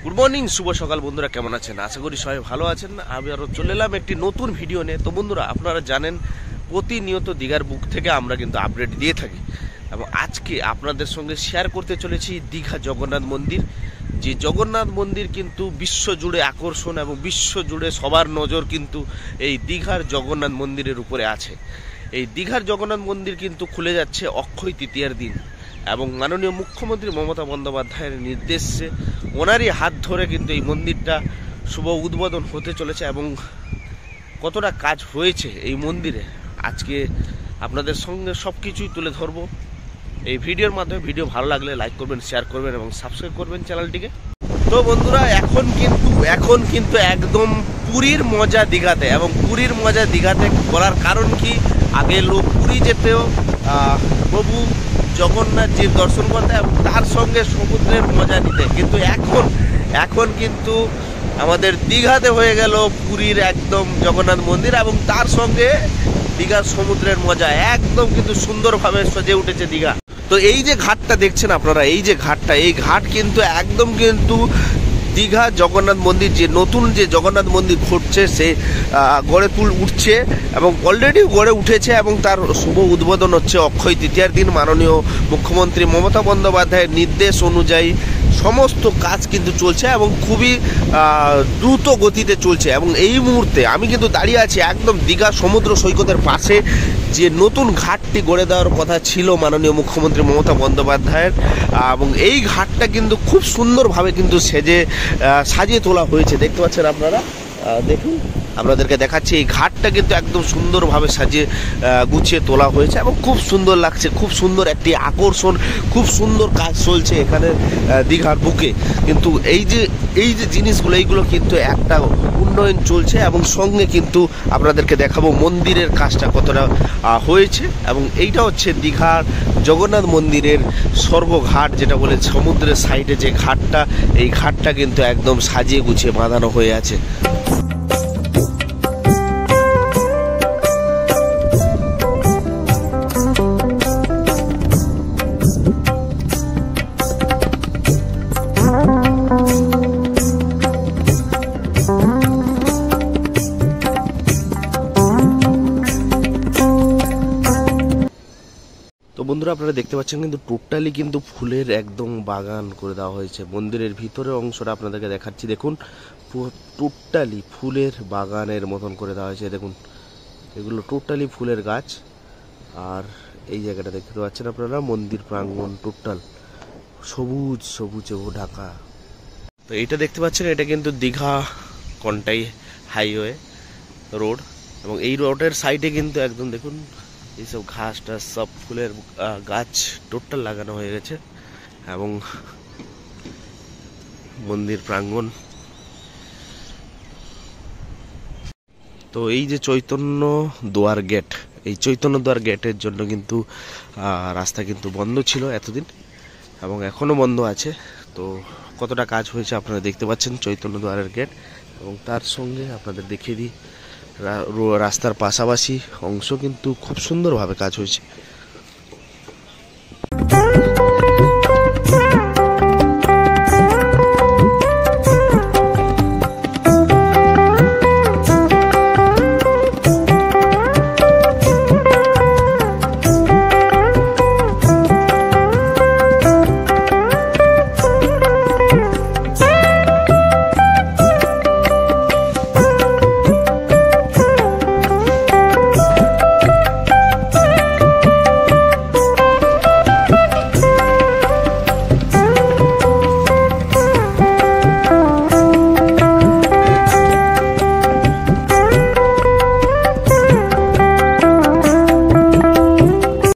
Good morning, শুভ সকাল বন্ধুরা, কেমন আছেন? আশা করি সবাই ভালো আছেন। আমি আরও চলে এলাম একটি নতুন ভিডিও নিয়ে। তো বন্ধুরা, আপনারা জানেন প্রতিনিয়ত দীঘার বুক থেকে আমরা কিন্তু আপডেট দিয়ে থাকি, এবং আজকে আপনাদের সঙ্গে শেয়ার করতে চলেছি দীঘা জগন্নাথ মন্দির। যে জগন্নাথ মন্দির কিন্তু বিশ্বজুড়ে আকর্ষণ, এবং বিশ্বজুড়ে সবার নজর কিন্তু এই দীঘার জগন্নাথ মন্দিরের উপরে আছে। এই দীঘার জগন্নাথ মন্দির কিন্তু খুলে যাচ্ছে অক্ষয় তৃতীয়ার দিন, এবং মাননীয় মুখ্যমন্ত্রী মমতা বন্দ্যোপাধ্যায়ের নির্দেশে ওনারই হাত ধরে কিন্তু এই মন্দিরটা শুভ উদ্বোধন হতে চলেছে। এবং কতটা কাজ হয়েছে এই মন্দিরে আজকে আপনাদের সঙ্গে সব কিছুই তুলে ধরবো এই ভিডিওর মাধ্যমে। ভিডিও ভালো লাগলে লাইক করবেন, শেয়ার করবেন এবং সাবস্ক্রাইব করবেন চ্যানেলটিকে। তো বন্ধুরা, এখন কিন্তু একদম পুরীর মজা দীঘাতে, এবং পুরীর মজা দীঘাতে বলার কারণ কি, আগে লোক পুরী যেতেও প্রভু জগন্নাথজির দর্শন করতে এবং তার সঙ্গে সমুদ্রের মজা নিতে, কিন্তু এখন কিন্তু আমাদের দীঘাতে হয়ে গেল পুরীর একদম জগন্নাথ মন্দির, এবং তার সঙ্গে দীঘার সমুদ্রের মজা একদম কিন্তু সুন্দরভাবে সজে উঠেছে দীঘা। তো এই যে ঘাটটা দেখছেন আপনারা, এই ঘাট কিন্তু একদম কিন্তু দীঘা জগন্নাথ মন্দির, যে নতুন যে জগন্নাথ মন্দির ঘটছে সে গড়ে উঠছে এবং অলরেডি গড়ে উঠেছে, এবং তার শুভ উদ্বোধন হচ্ছে অক্ষয় তৃতীয়ার দিন। মাননীয় মুখ্যমন্ত্রী মমতা বন্দ্যোপাধ্যায়ের নির্দেশ অনুযায়ী সমস্ত কাজ কিন্তু চলছে এবং খুবই দ্রুত গতিতে চলছে। এবং এই মুহূর্তে আমি কিন্তু দাঁড়িয়ে আছি একদম দীঘা সমুদ্র সৈকতের পাশে, যে নতুন ঘাটটি গড়ে দেওয়ার কথা ছিল মাননীয় মুখ্যমন্ত্রী মমতা বন্দ্যোপাধ্যায়ের, এবং এই ঘাটটা কিন্তু খুব সুন্দরভাবে কিন্তু সাজিয়ে তোলা হয়েছে। দেখতে পাচ্ছেন আপনারা, দেখুন আপনাদেরকে দেখাচ্ছি, এই ঘাটটা কিন্তু একদম সুন্দরভাবে সাজিয়ে গুছিয়ে তোলা হয়েছে এবং খুব সুন্দর লাগছে। খুব সুন্দর একটি আকর্ষণ, খুব সুন্দর কাজ চলছে এখানে দীঘার বুকে। কিন্তু এই যে জিনিসগুলো, এইগুলো কিন্তু একটা উন্নয়ন চলছে, এবং সঙ্গে কিন্তু আপনাদেরকে দেখাবো মন্দিরের কাজটা কতটা হয়েছে। এবং এইটা হচ্ছে দীঘার জগন্নাথ মন্দিরের স্বর্গঘাট, যেটা বলে সমুদ্রের সাইডে যে ঘাটটা, এই ঘাটটা কিন্তু একদম সাজিয়ে গুছিয়ে বাঁধানো হয়ে আছে। বন্ধুরা, আপনারা দেখতে পাচ্ছেন কিন্তু টোটালি কিন্তু ফুলের একদম বাগান করে দেওয়া হয়েছে। মন্দিরের ভিতরের অংশটা আপনাদেরকে দেখাচ্ছি, দেখুন টোটালি ফুলের বাগানের মতন করে দেওয়া হয়েছে। দেখুন এগুলো টোটালি ফুলের গাছ, আর এই জায়গাটা দেখতে পাচ্ছেন আপনারা, মন্দির প্রাঙ্গণ টোটাল সবুজে ঢাকা। তো এইটা দেখতে পাচ্ছেন, এটা কিন্তু দীঘা কন্টাই হাইওয়ে রোড, এবং এই রোডের সাইডে কিন্তু একদম দেখুন এইসব ঘাসটা সব ফুলের গাছ টোটাল লাগানো হয়ে গেছে, এবং মন্দির প্রাঙ্গণ। তো এই যে চৈতন্য দুয়ার গেট, এই চৈতন্য দুয়ার গেটের জন্য কিন্তু রাস্তা কিন্তু বন্ধ ছিল এতদিন, এবং এখনো বন্ধ আছে। তো কতটা কাজ হয়েছে আপনারা দেখতে পাচ্ছেন চৈতন্য দুয়ারের গেট, এবং তার সঙ্গে আপনাদের দেখিয়ে দিই রাস্তার পাশাপাশি অংশ কিন্তু খুব সুন্দরভাবে কাজ হয়েছে।